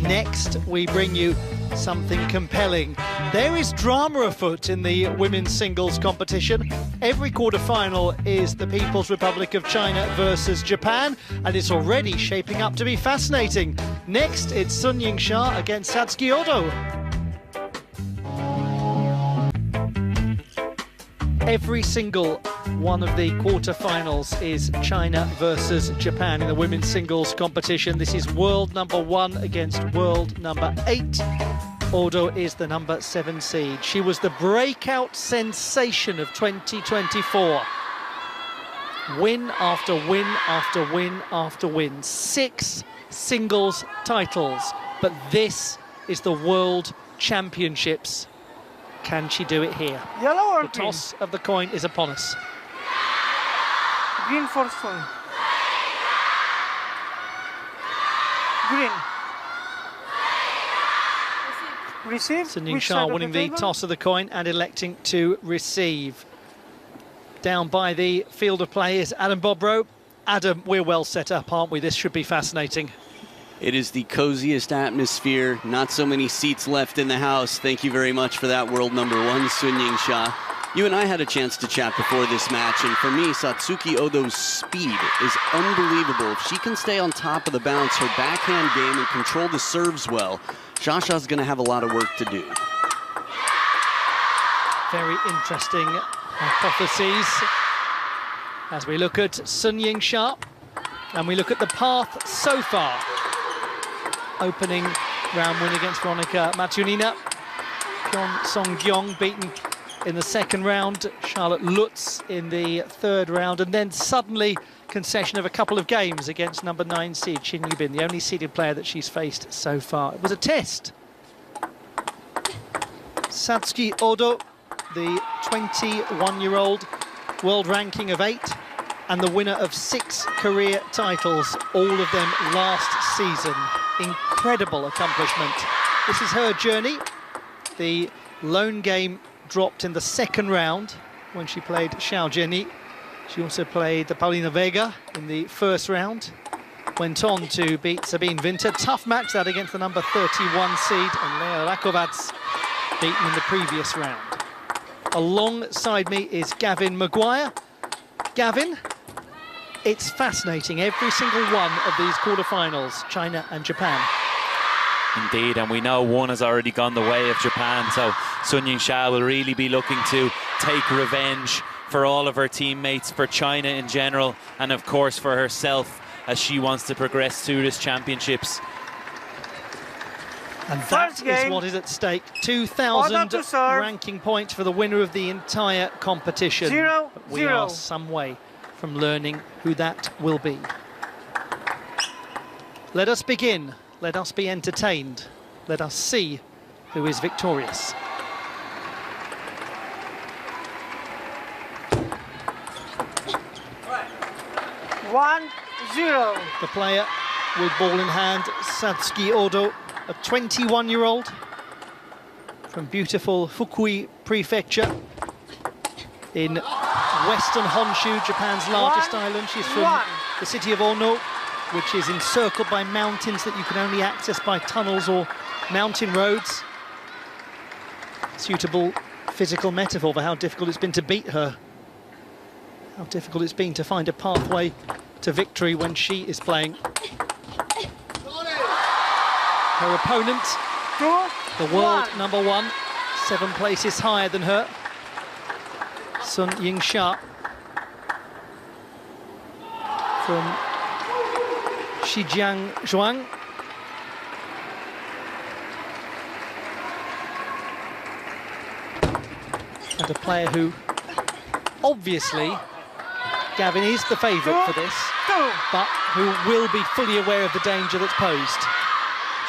Next, we bring you something compelling. There is drama afoot in the women's singles competition. Every quarter-final is the People's Republic of China versus Japan, and it's already shaping up to be fascinating. Next, it's Sun Ying-sha against Satsuki Odo. Every single one of the quarter-finals is China versus Japan in the women's singles competition. This is world number 1 against world number 8. Odo is the number 7 seed. She was the breakout sensation of 2024. Win after win after win after win. 6 singles titles. But this is the World Championships. Can she do it here? Yellow or the green? toss of the coin is upon us. Green for Sun. Green. Receive. Sun Ying-sha winning the toss of the coin and electing to receive. Down by the field of play is Adam Bobrow. Adam, we're well set up, aren't we? This should be fascinating. It is the coziest atmosphere. Not so many seats left in the house. Thank you very much for that, world number 1, Sun Ying-sha. You and I had a chance to chat before this match, and for me, Satsuki Odo's speed is unbelievable. If she can stay on top of the bounce, her backhand game, and control the serves well, Shasha's going to have a lot of work to do. Very interesting hypotheses as we look at Sun Ying-sha and we look at the path so far. Opening round win against Veronika Matunina. Kyun Song-gyong beaten in the second round. Charlotte Lutz in the third round. And then suddenly concession of a couple of games against number 9 seed Chin Yubin, the only seeded player that she's faced so far. It was a test. Satsuki Odo, the 21-year-old, world ranking of 8. And the winner of 6 career titles, all of them last season. Incredible accomplishment. This is her journey. The lone game dropped in the second round when she played Xiao Jiani. She also played the Paulina Vega in the first round. Went on to beat Sabine Winter. Tough match that against the number 31 seed, and Lea Rakovac beaten in the previous round. Alongside me is Gavin Maguire. Gavin, it's fascinating, every single one of these quarterfinals, China and Japan. Indeed, and we know one has already gone the way of Japan, so Sun Ying-sha will really be looking to take revenge for all of her teammates, for China in general, and of course for herself as she wants to progress through this championships. And that is what is at stake. 2,000 ranking points for the winner of the entire competition. But we are some way from learning who that will be. Let us begin. Let us be entertained. Let us see who is victorious. One, 0. The player with ball in hand, Satsuki Odo, a 21-year-old from beautiful Fukui Prefecture in Western Honshu, Japan's largest island. She's from the city of Ono, which is encircled by mountains that you can only access by tunnels or mountain roads. Suitable physical metaphor for how difficult it's been to beat her. How difficult it's been to find a pathway to victory when she is playing. Her opponent, the world number 1, 7 places higher than her, Sun Ying-sha from Zhejiang. And a player who, obviously, Gavin is the favourite for this, but who will be fully aware of the danger that's posed.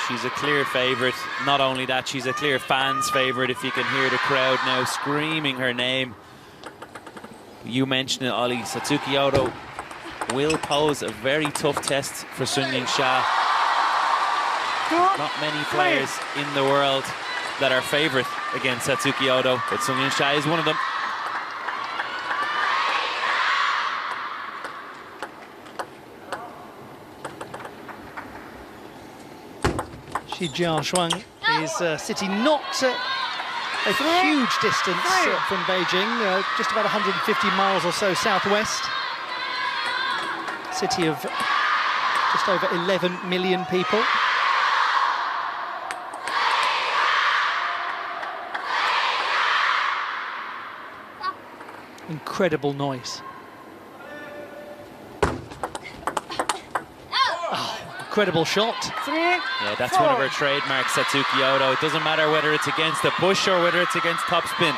She's a clear favourite. Not only that, she's a clear fans' favourite. If you can hear the crowd now screaming her name. You mentioned it, Ollie. Satsuki Odo will pose a very tough test for Sun Ying-sha. Not many players in the world that are favourite against Satsuki Odo, but Sun Ying-sha is one of them. Shi Jiashuang is sitting not a huge distance from Beijing, just about 150 miles or so southwest. City of just over 11 million people. Incredible noise. Oh, incredible shot. Yeah, that's one of her trademarks, Satsuki Odo. It doesn't matter whether it's against a push or whether it's against topspin.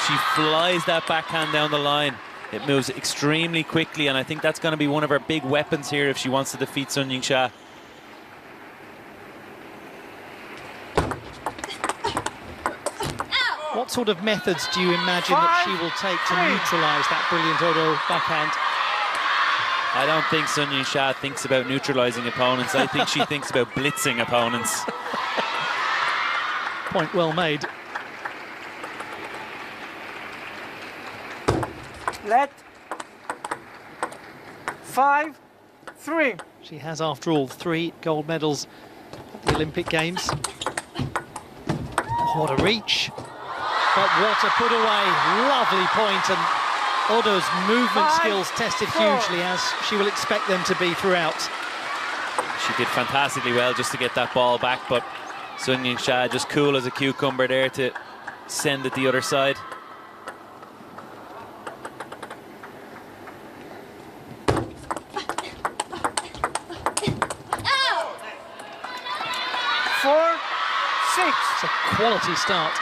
She flies that backhand down the line. It moves extremely quickly, and I think that's going to be one of her big weapons here if she wants to defeat Sun Ying-sha. What sort of methods do you imagine that she will take to neutralise that brilliant Odo backhand? I don't think Sun Ying-sha thinks about neutralising opponents. I think she thinks about blitzing opponents. Point well made. Let 5-3. She has, after all, 3 gold medals at the Olympic Games. What a reach. But what a put away. Lovely point, and Odo's movement skills tested hugely, as she will expect them to be throughout. She did fantastically well just to get that ball back, but Sun Ying-sha just cool as a cucumber there to send it the other side. It's a quality start.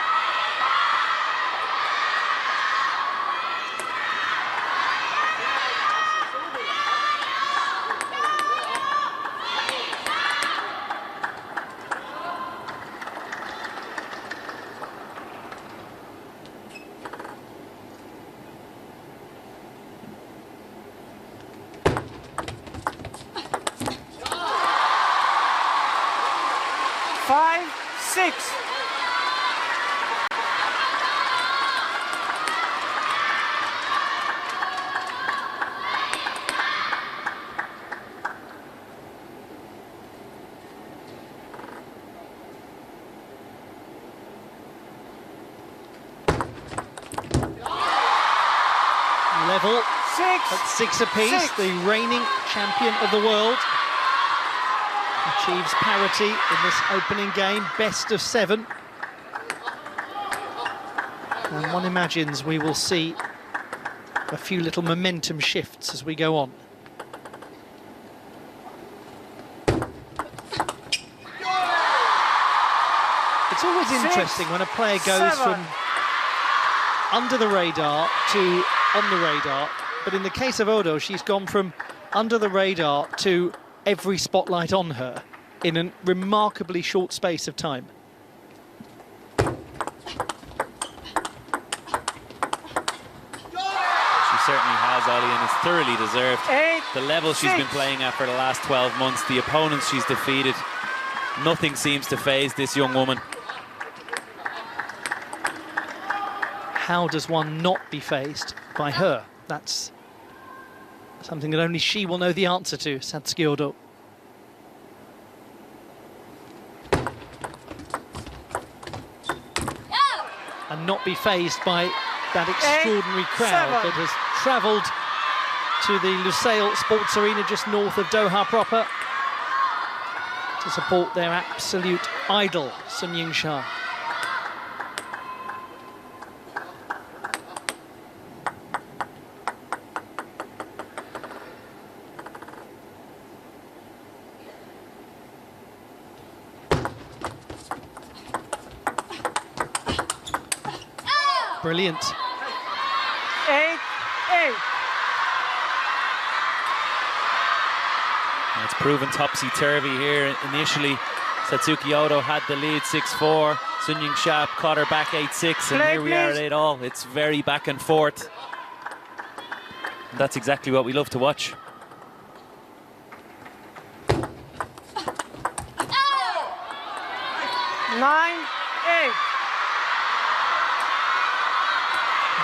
Level at 6 apiece. The reigning champion of the world achieves parity in this opening game, best of 7. And one imagines we will see a few little momentum shifts as we go on. It's always interesting when a player goes from under the radar to on the radar, but in the case of Odo, she's gone from under the radar to every spotlight on her in a remarkably short space of time. She certainly has, Ollie, and it's thoroughly deserved. The level she's been playing at for the last 12 months, the opponents she's defeated, nothing seems to faze this young woman. How does one not be fazed by her? That's something that only she will know the answer to, Satsuki Odo. And not be fazed by that extraordinary crowd that has travelled to the Lusail Sports Arena just north of Doha proper to support their absolute idol, Sun Ying-sha. Brilliant. 8-8. It's proven topsy-turvy here. Initially, Satsuki Odo had the lead 6-4. Sun Ying-sha caught her back 8-6, and here we are at 8-all. It's very back and forth. And that's exactly what we love to watch.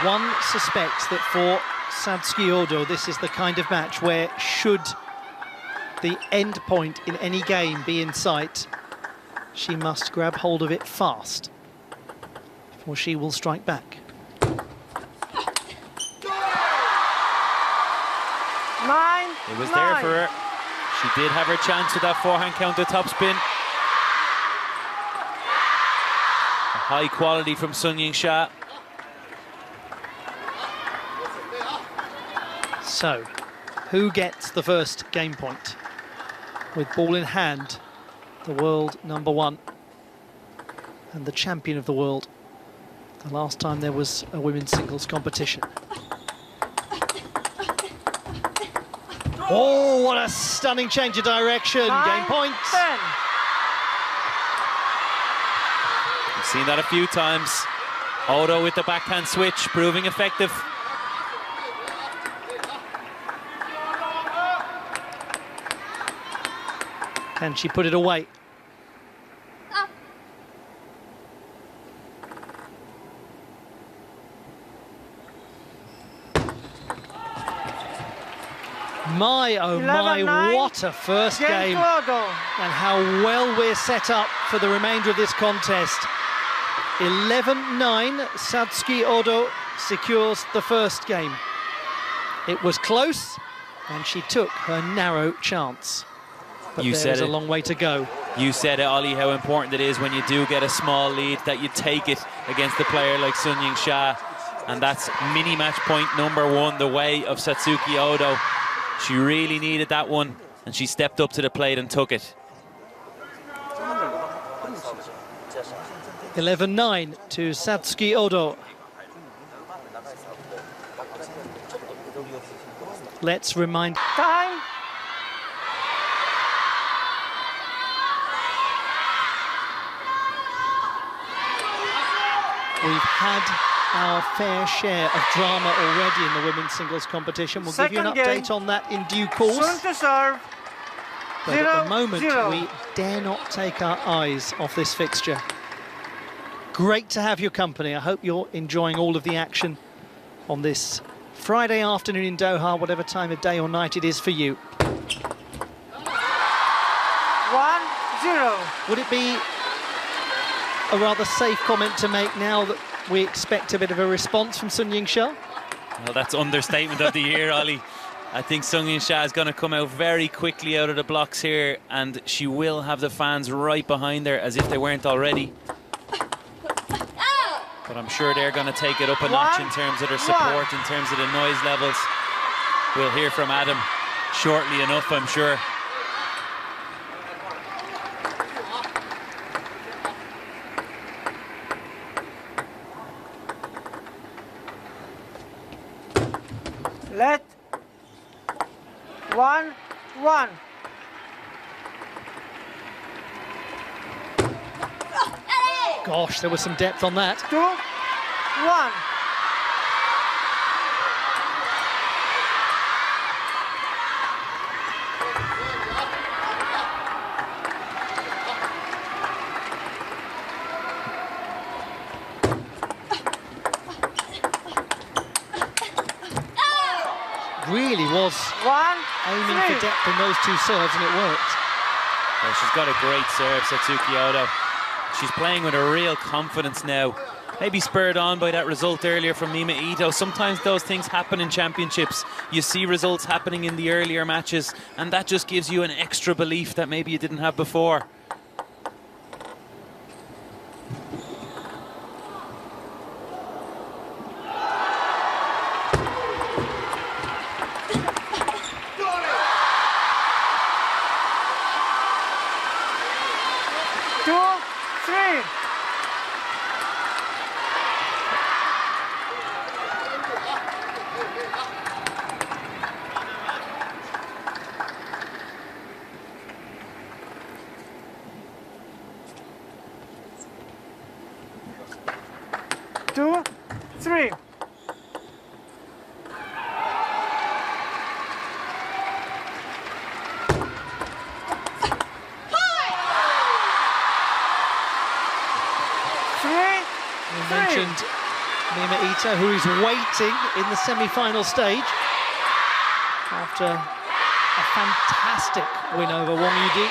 One suspects that for Satsuki Odo, this is the kind of match where, should the end point in any game be in sight, she must grab hold of it fast, or she will strike back. 9. It was there for her. She did have her chance with that forehand counter top spin. A high quality from Sun Ying-sha. So, who gets the first game point? With ball in hand, the world #1 and the champion of the world. The last time there was a women's singles competition. Oh, what a stunning change of direction. 9, Game point. 10. We've seen that a few times. Odo with the backhand switch, proving effective. Can she put it away? My, oh my, 11-9. what a first game. To Odo. And how well we're set up for the remainder of this contest. 11-9, Satsuki Odo secures the first game. It was close, and she took her narrow chance. But You said there's a it. long way to go. You said it, Ollie, how important it is when you do get a small lead that you take it against a player like Sun Ying-sha. And that's mini match point #1, the way of Satsuki Odo. She really needed that one, and she stepped up to the plate and took it. 11-9 to Satsuki Odo. Let's remind... Time. We've had our fair share of drama already in the women's singles competition. We'll give you an Second game. update on that in due course. Sun to serve. But at the moment, 0-0. we dare not take our eyes off this fixture. Great to have your company. I hope you're enjoying all of the action on this Friday afternoon in Doha, whatever time of day or night it is for you. 1-0. Would it be a rather safe comment to make now that we expect a bit of a response from Sun Ying-sha? Well, that's understatement of the year, Ollie. I think Sun Ying-sha is going to come out very quickly out of the blocks here, and she will have the fans right behind her as if they weren't already. But I'm sure they're going to take it up a notch in terms of their support, in terms of the noise levels. We'll hear from Adam shortly enough, I'm sure. Let 1-1. Gosh, there was some depth on that. 2-1. Really was aiming for depth in those two serves, and it worked. Well, she's got a great serve, Satsuki Odo. She's playing with a real confidence now. Maybe spurred on by that result earlier from Mima Ito. Sometimes those things happen in championships. You see results happening in the earlier matches, and that just gives you an extra belief that maybe you didn't have before. Two, three. We mentioned Mima Ito, who is waiting in the semi-final stage after a fantastic win over Wang Yudi.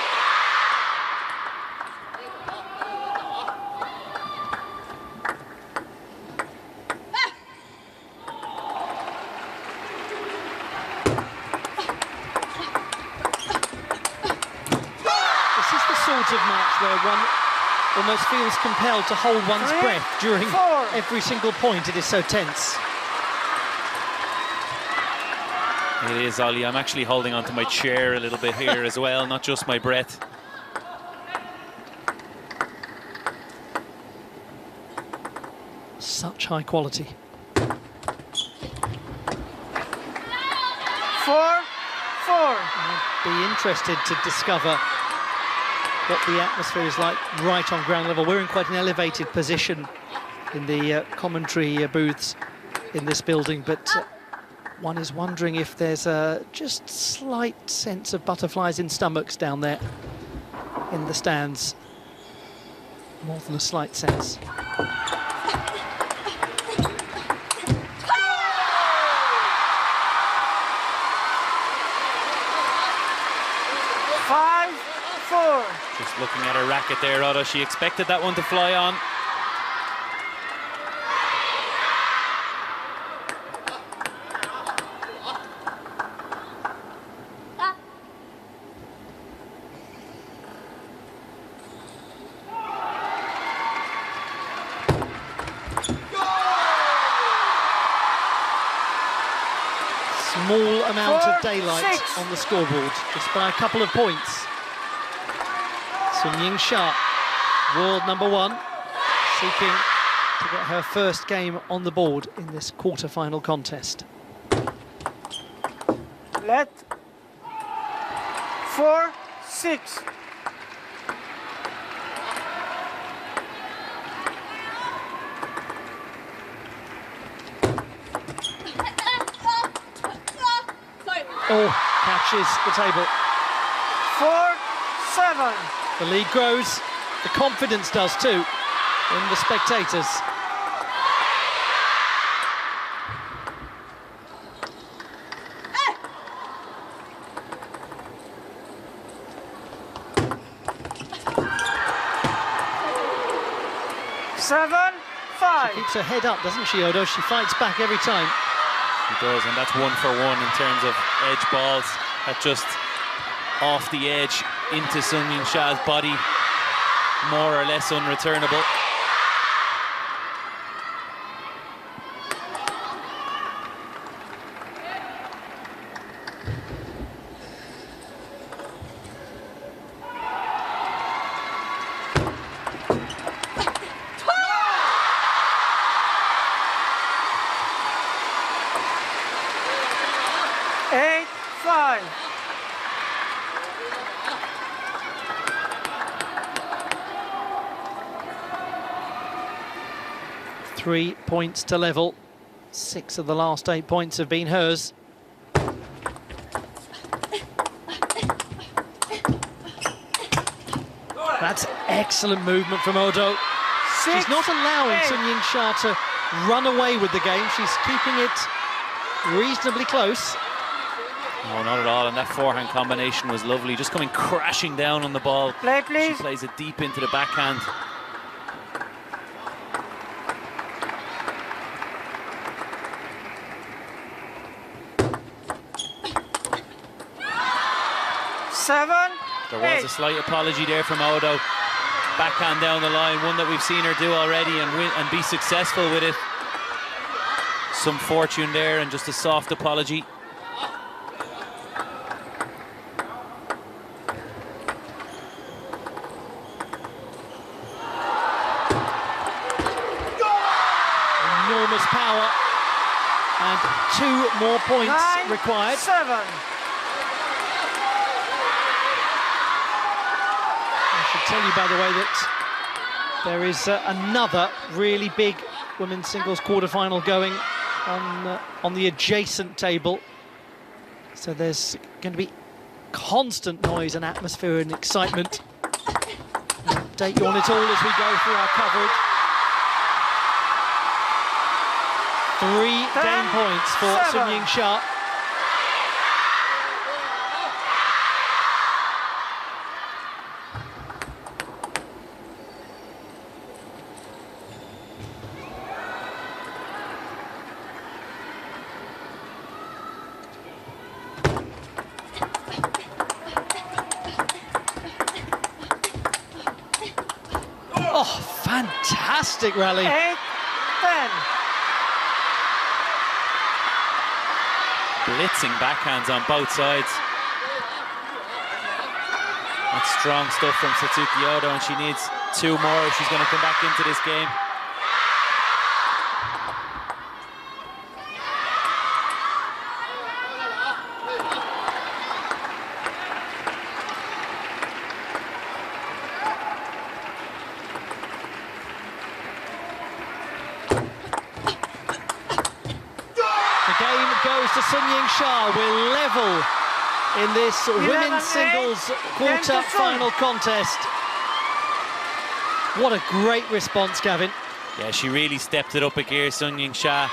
match where one almost feels compelled to hold one's 3, breath during 4. every single point. It is so tense. It is, Ollie. I'm actually holding onto my chair a little bit here as well, not just my breath. Such high quality. 4, 4. I'd be interested to discover what the atmosphere is like right on ground level. We're in quite an elevated position in the commentary booths in this building, but one is wondering if there's a just slight sense of butterflies in stomachs down there in the stands. More than a slight sense. 5, 4. Just looking at her racket there, Otto. She expected that one to fly on. Small amount 4, of daylight 6. on the scoreboard, just by a couple of points. Sun Ying Sha, world number 1, seeking to get her first game on the board in this quarter-final contest. Let 4, 6. Oh, catches the table. 4, 7. The lead grows, the confidence does too in the spectators. Seven, 5. Keeps her head up, doesn't she, Odo? She fights back every time. She does, and that's 1 for 1 in terms of edge balls. That just off the edge into Sun Ying Sha's body, more or less unreturnable. Three points to level. 6 of the last 8 points have been hers. That's excellent movement from Odo. She's not allowing Sun Ying Sha to run away with the game. She's keeping it reasonably close. No, not at all, and that forehand combination was lovely, just coming crashing down on the ball. Play, please. She plays it deep into the backhand. There was a slight apology there from Odo. Backhand down the line, one that we've seen her do already and be successful with it. Some fortune there and just a soft apology. Enormous power. And 2 more points 9, required. 7. I should tell you, by the way, that there is another really big women's singles quarter-final going on the adjacent table. So there's going to be constant noise and atmosphere and excitement. We'll update you on it all as we go through our coverage. 3 game points for Sun Ying Sha. Oh, fantastic rally. 8-10. Blitzing backhands on both sides. That's strong stuff from Satsuki Odo, and she needs 2 more if she's going to come back into this game. Goes to Sun Ying Sha. We're level in this women's singles quarter-final contest. What a great response, Gavin. Yeah, she really stepped it up a gear, Sun Ying Sha.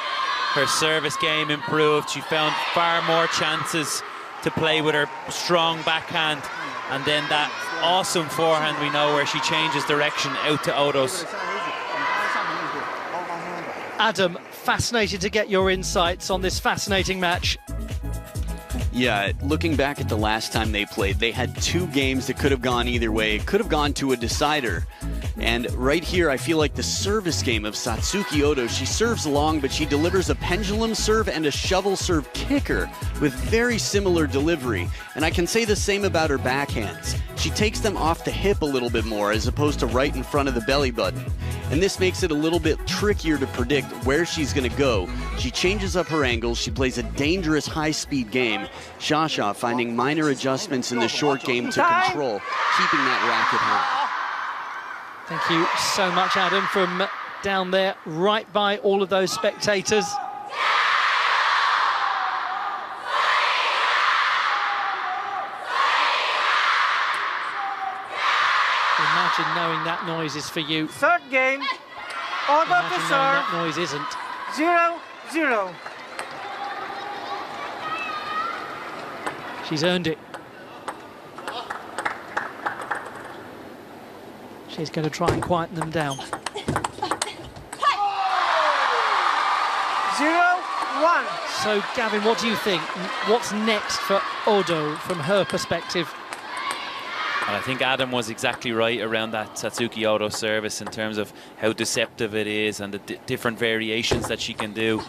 Her service game improved. She found far more chances to play with her strong backhand. And then that awesome forehand we know where she changes direction out to Odo's. Adam, fascinated to get your insights on this fascinating match. Yeah, looking back at the last time they played, they had 2 games that could have gone either way. It could have gone to a decider. And right here, I feel like the service game of Satsuki Odo, she serves long, but she delivers a pendulum serve and a shovel serve kicker with very similar delivery. And I can say the same about her backhands. She takes them off the hip a little bit more as opposed to right in front of the belly button. And this makes it a little bit trickier to predict where she's going to go. She changes up her angles. She plays a dangerous high-speed game. Shasha finding minor adjustments in the short game to control, keeping that racket high. Thank you so much, Adam, from down there, right by all of those spectators. Imagine knowing that noise is for you. Third game, Odo to Imagine knowing that serve, noise isn't. 0-0. She's earned it. She's going to try and quieten them down. 0-1. So, Gavin, what do you think? What's next for Odo from her perspective? And I think Adam was exactly right around that Satsuki Odo service in terms of how deceptive it is and the different variations that she can do. If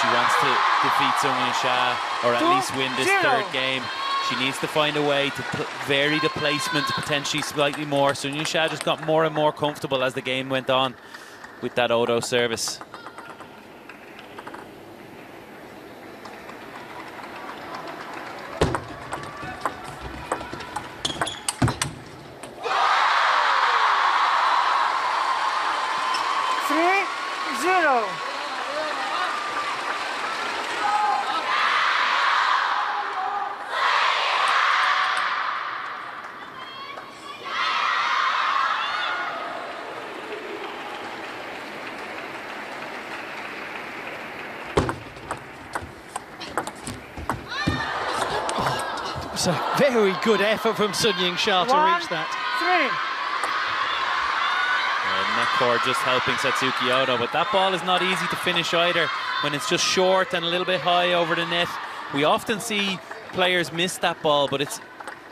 she wants to defeat Sun Ying Sha or at least win this 3rd game, she needs to find a way to vary the placement potentially slightly more. Sun Ying Sha just got more and more comfortable as the game went on with that Odo service. It's a very good effort from Sun Ying Sha to reach that. 1-3. Neckcore just helping Satsuki Odo, but that ball is not easy to finish either when it's just short and a little bit high over the net. We often see players miss that ball, but it's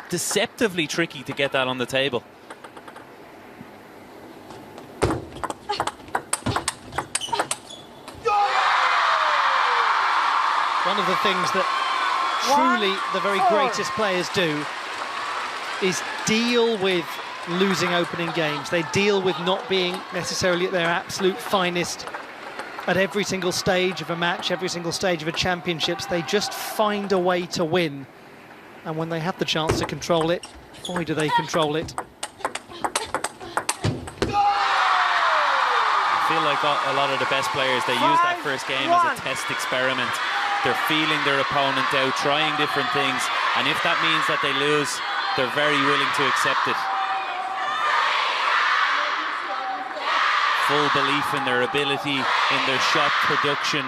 deceptively tricky to get that on the table. One of the things that truly the very greatest players do is deal with losing opening games. They deal with not being necessarily at their absolute finest at every single stage of a match, every single stage of a championships. They just find a way to win. And when they have the chance to control it, boy, do they control it. I feel like a lot of the best players, they use that first game as a test experiment. They're feeling their opponent out, trying different things, and if that means that they lose, they're very willing to accept it. Full belief in their ability, in their shot production,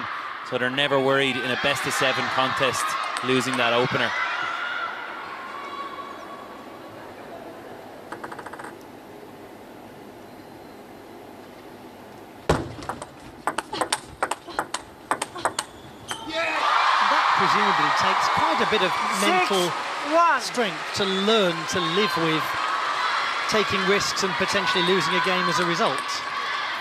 so they're never worried in a best-of-7 contest losing that opener. Presumably takes quite a bit of mental strength to learn to live with taking risks and potentially losing a game as a result.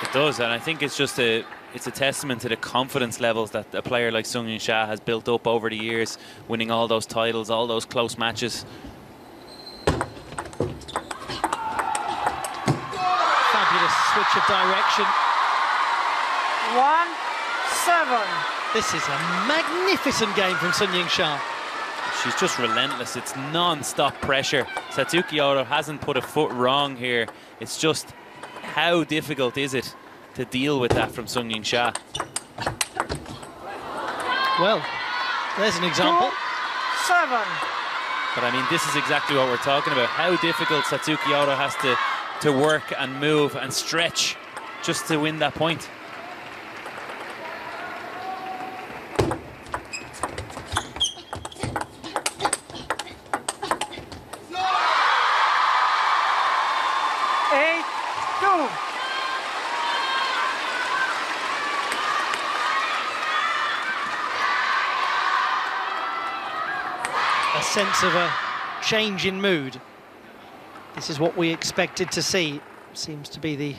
It does, and I think it's just it's a testament to the confidence levels that a player like Sung Ying Sha has built up over the years, winning all those titles, all those close matches. Fabulous switch of direction. 1-7. This is a magnificent game from Sung Ying Sha. She's just relentless. It's non-stop pressure. Satsuki Odo hasn't put a foot wrong here. It's just how difficult is it to deal with that from Sung Ying Sha? Well, there's an example. 7. But I mean, this is exactly what we're talking about. How difficult Satsuki Odo has to work and move and stretch just to win that point. A sense of a change in mood. This is what we expected to see. Seems to be the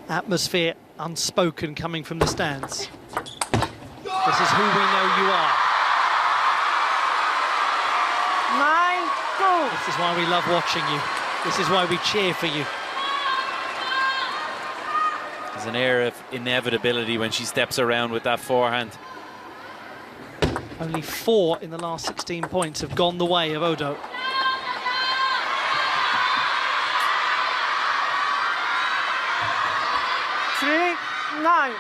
atmosphere unspoken coming from the stands. This is who we know you are. 9-2. This is why we love watching you. This is why we cheer for you. There's an air of inevitability when she steps around with that forehand. Only 4 in the last 16 points have gone the way of Odo. Three, 9.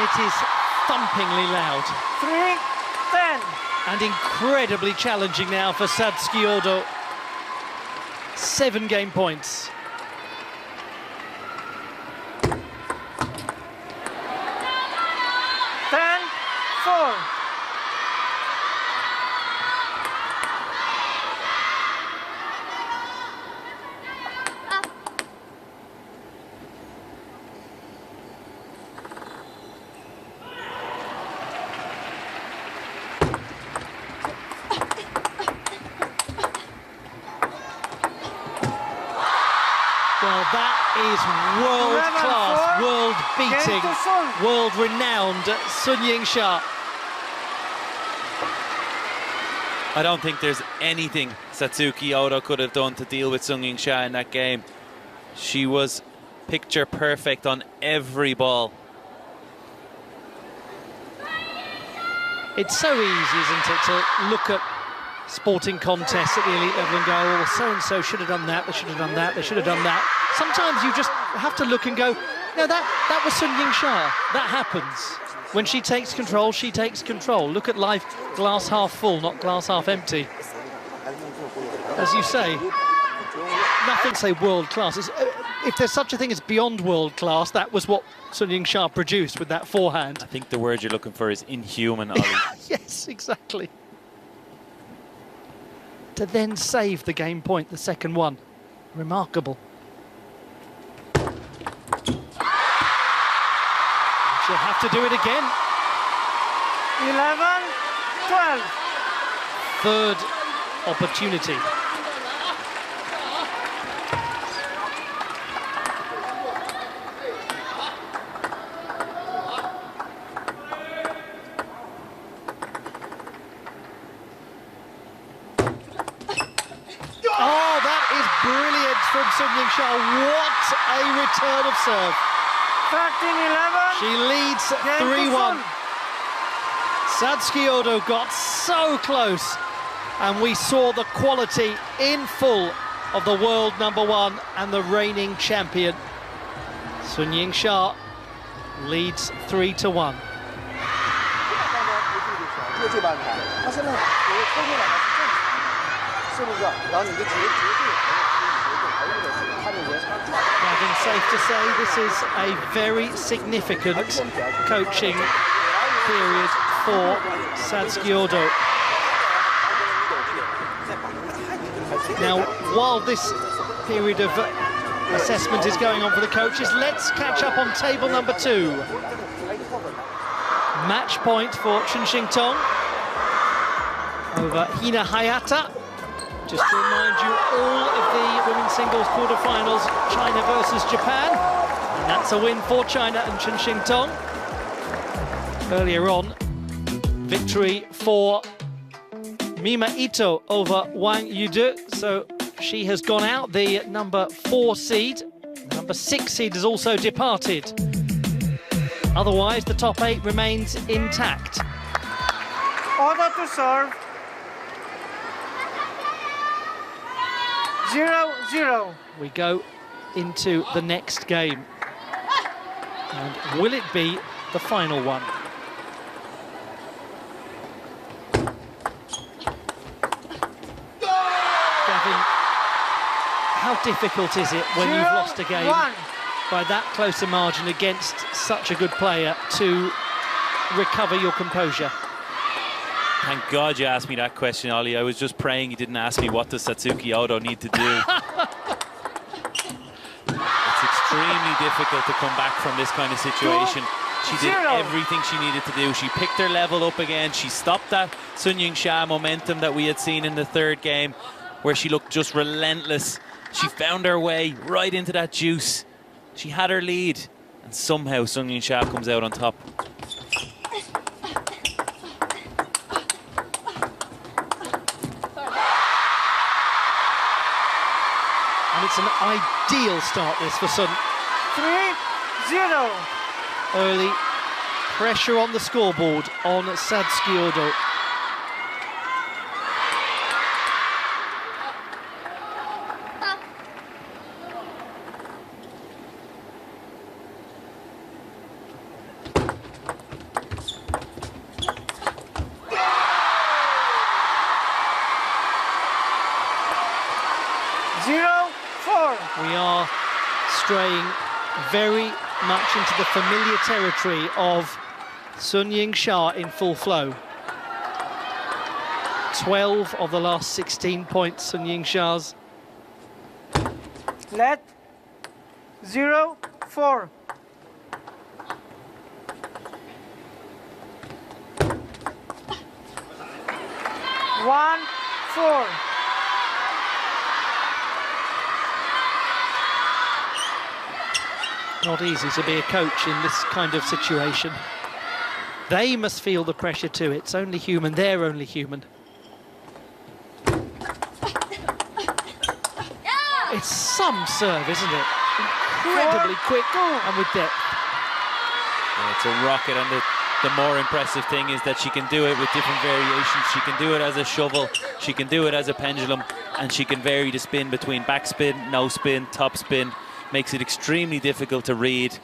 It is thumpingly loud. 3-10. And incredibly challenging now for Satsuki Odo. 7 game points. Well, that is world-class, world-beating, world-renowned Sung Ying Sha. I don't think there's anything Satsuki Odo could have done to deal with Sung Ying Sha in that game. She was picture perfect on every ball. It's so easy, isn't it, to look at sporting contests at the elite level and go, oh, well, so-and-so should have done that, they should have done that, they should have done that. Sometimes you just have to look and go, no, that was Sung Ying Sha. That happens. When she takes control, she takes control. Look at life glass half full, not glass half empty. As you say, nothing say world class. If there's such a thing as beyond world class, that was what Sung Ying Sha produced with that forehand. I think the word you're looking for is inhuman, Ollie. Yes, exactly. To then save the game point, the second one. Remarkable. She'll have to do it again. 11-12. Third opportunity. Oh, that is brilliant from Sung Ying Sha. What a return of serve. 13-11. She leads 3-1. Satsuki Odo got so close, and we saw the quality in full of the world #1 and the reigning champion. Sung Ying Sha leads 3-1. I think safe to say this is a very significant coaching period for Satsuki Odo. Now, while this period of assessment is going on for the coaches, let's catch up on table number 2. Match point for Chun Tong over Hina Hayata. Just to remind you, all of the women's singles quarterfinals, China versus Japan. And that's a win for China and Chun Tong. Earlier on, victory for Mima Ito over Wang Yude. So she has gone out, the number 4 seed. The number 6 seed has also departed. Otherwise, the top 8 remains intact. Order to serve. 0-0. We go into the next game. And will it be the final one? Gavin, how difficult is it when you've lost a game by that close a margin against such a good player to recover your composure? Thank God you asked me that question, Ollie. I was just praying you didn't ask me what does Satsuki Odo need to do. It's extremely difficult to come back from this kind of situation. She did everything she needed to do. She picked her level up again. She stopped that Sun Ying-sha momentum that we had seen in the third game, where she looked just relentless. She found her way right into that juice. She had her lead, and somehow Sun Ying-sha comes out on top. And it's an ideal start, this, for Sun. 3-0. Early pressure on the scoreboard on Satsuki Odo. We are straying very much into the familiar territory of Sun Ying-sha in full flow. 12 of the last 16 points, Sun Ying-sha's. Let 0-4. One, 4. Not easy to be a coach in this kind of situation. They must feel the pressure too. It's only human. They're only human. It's some serve, isn't it? Incredibly quick and with depth. Yeah, it's a rocket, and the more impressive thing is that she can do it with different variations. She can do it as a shovel, she can do it as a pendulum, and she can vary the spin between backspin, no spin, top spin. Makes it extremely difficult to read.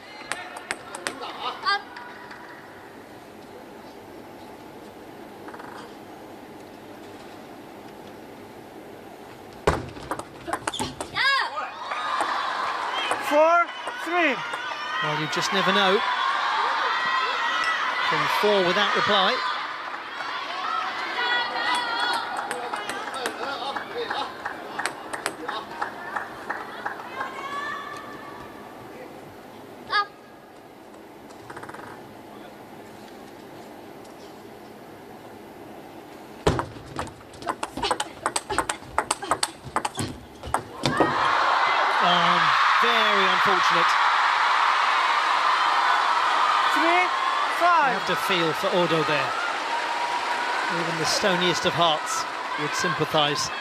Four, 3. Well, you just never know. From 4 without reply. Very unfortunate. 3-5. You have to feel for Odo there. Even the stoniest of hearts would sympathise.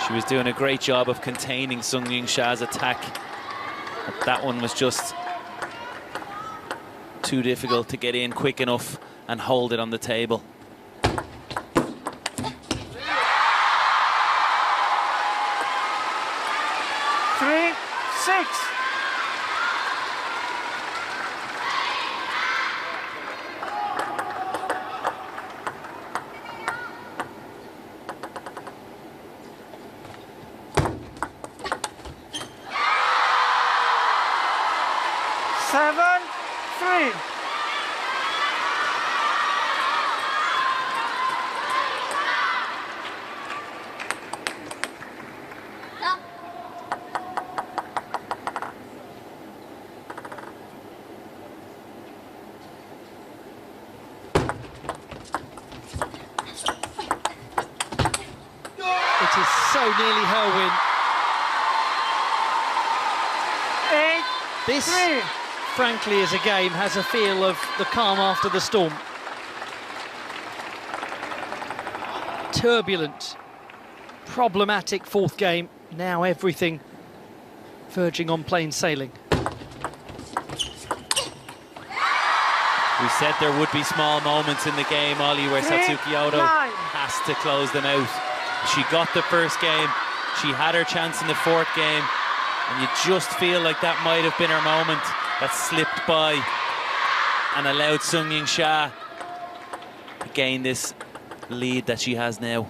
She was doing a great job of containing Sun Ying-sha's attack. But that one was just too difficult to get in quick enough and hold it on the table. 3-6. Seven, 3. is so nearly her win. 8, This, 3. frankly, as a game, has a feel of the calm after the storm. Turbulent, problematic fourth game. Now everything verging on plain sailing. We said there would be small moments in the game, Ollie, where 3, Satsuki Odo 9. has to close them out. She got the first game, she had her chance in the fourth game, and you just feel like that might have been her moment that slipped by and allowed Sungying Sha to gain this lead that she has now.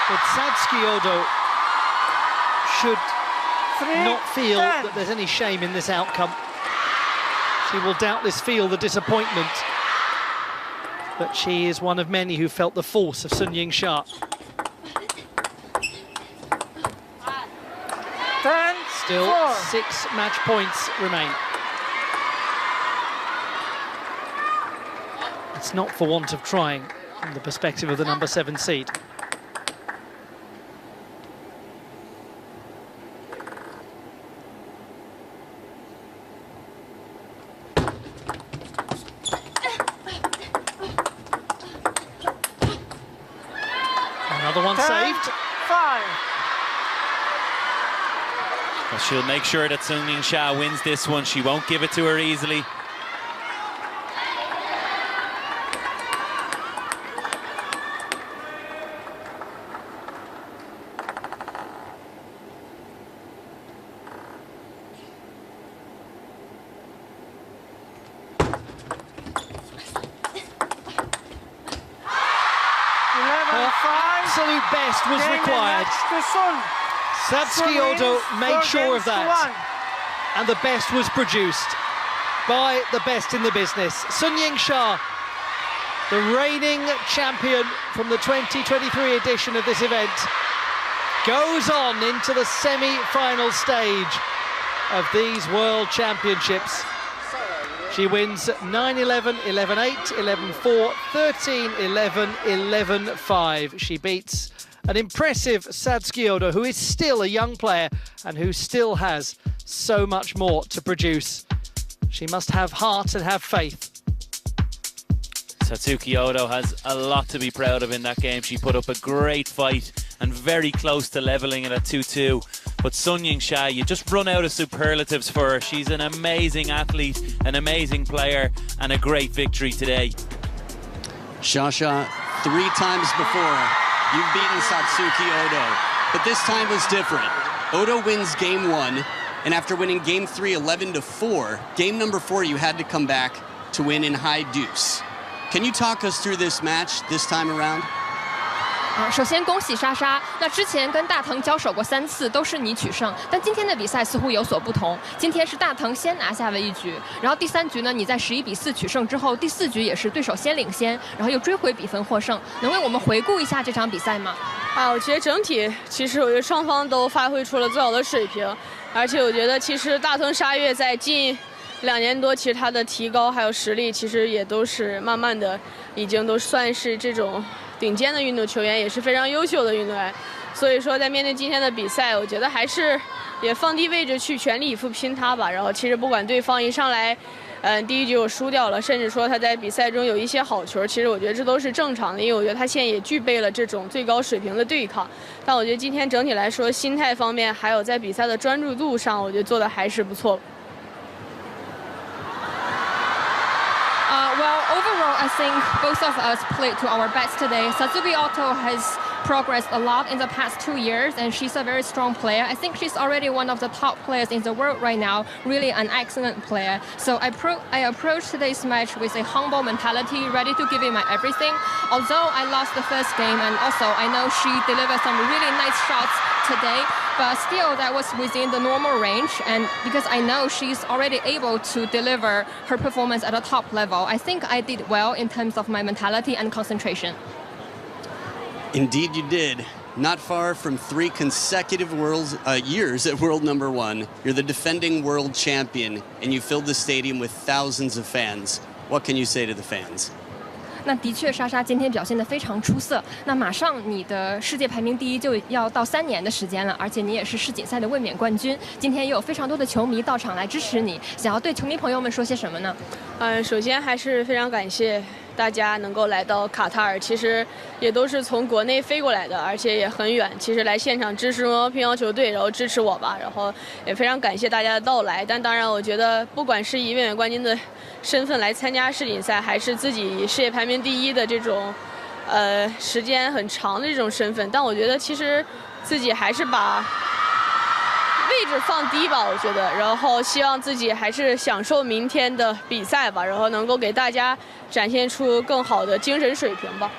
But Satsuki Odo should 3, not feel 10. that there's any shame in this outcome. She will doubtless feel the disappointment, but she is one of many who felt the force of Sungying Sha. 10, Still 4. 6 match points remain. It's not for want of trying from the perspective of the number 7 seed. Another one 10, saved. 5. Well, she'll make sure that Sungying Sha wins this one. She won't give it to her easily. Absolute best was required. Satsuki Odo made sure of that, and the best was produced by the best in the business. Sungying Sha, the reigning champion from the 2023 edition of this event, goes on into the semi-final stage of these World Championships. She wins 9-11, 11-8, 11-4, 13-11, 11-5. She beats an impressive Satsuki Odo, who is still a young player and who still has so much more to produce. She must have heart and have faith. Satsuki Odo has a lot to be proud of in that game. She put up a great fight and very close to levelling it at 2-2. But Sungying Sha, you just run out of superlatives for her. She's an amazing athlete, an amazing player, and a great victory today. Shasha, 3 times before, you've beaten Satsuki Odo, but this time was different. Odo wins game 1, and after winning game 3 11-4, game number 4 you had to come back to win in high deuce. Can you talk us through this match this time around? 首先恭喜莎莎。那之前跟大藤交手过3次，都是你取胜，但今天的比赛似乎有所不同。今天是大藤先拿下了1局，然后第3局呢，你在11比4取胜之后，第4局也是对手先领先，然后又追回比分获胜。能为我们回顾一下这场比赛吗？我觉得整体其实我觉得双方都发挥出了最好的水平，而且我觉得其实大藤沙月在近2年多，其实他的提高还有实力，其实也都是慢慢的，已经都算是这种顶尖的运动球员，也是非常优秀的运动员。所以说，在面对今天的比赛，我觉得还是也放低位置去全力以赴拼他吧。然后其实不管对方一上来，第1局我输掉了，甚至说他在比赛中有一些好球，其实我觉得这都是正常的，因为我觉得他现在也具备了这种最高水平的对抗。但我觉得今天整体来说，心态方面还有在比赛的专注度上，我觉得做的还是不错。Well, overall, I think both of us played to our best today. Satsuki Odo has progressed a lot in the past 2 years, and she's a very strong player. I think she's already one of the top players in the world right now, really an excellent player. So I approached today's match with a humble mentality, ready to give it my everything. Although I lost the first game, and also I know she delivered some really nice shots today, but still that was within the normal range, and because I know she's already able to deliver her performance at a top level, I think I did well in terms of my mentality and concentration. Indeed you did. Not far from 3 consecutive years at world number 1. You're the defending world champion, and you filled the stadium with thousands of fans. What can you say to the fans? 那的确，莎莎今天表现得非常出色。那马上你的世界排名第一就要到3年的时间了，而且你也是世锦赛的卫冕冠军。今天也有非常多的球迷到场来支持你，想要对球迷朋友们说些什么呢？首先还是非常感谢大家能够来到卡塔尔，其实也都是从国内飞过来的，而且也很远。其实来现场支持中国乒乓球队，然后支持我吧，然后也非常感谢大家的到来。但当然，我觉得不管是以卫冕冠军的身份来参加世锦赛，还是自己世界排名第一的这种，时间很长的这种身份，但我觉得其实自己还是把位置放低吧，我觉得，然后希望自己还是享受明天的比赛吧，然后能够给大家展现出更好的精神水平吧。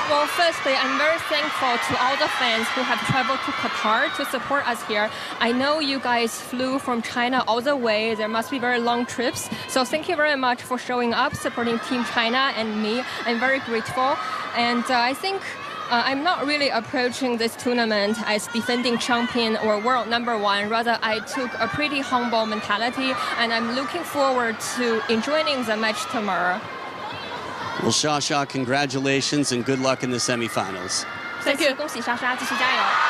Well, firstly, I'm very thankful to all the fans who have traveled to Qatar to support us here. I know you guys flew from China all the way. There must be very long trips. So thank you very much for showing up, supporting Team China and me. I'm very grateful. And I think I'm not really approaching this tournament as defending champion or world #1. Rather, I took a pretty humble mentality, and I'm looking forward to enjoying the match tomorrow. Well, Sha, congratulations and good luck in the semifinals. Thank you. 恭喜莎莎，继续加油。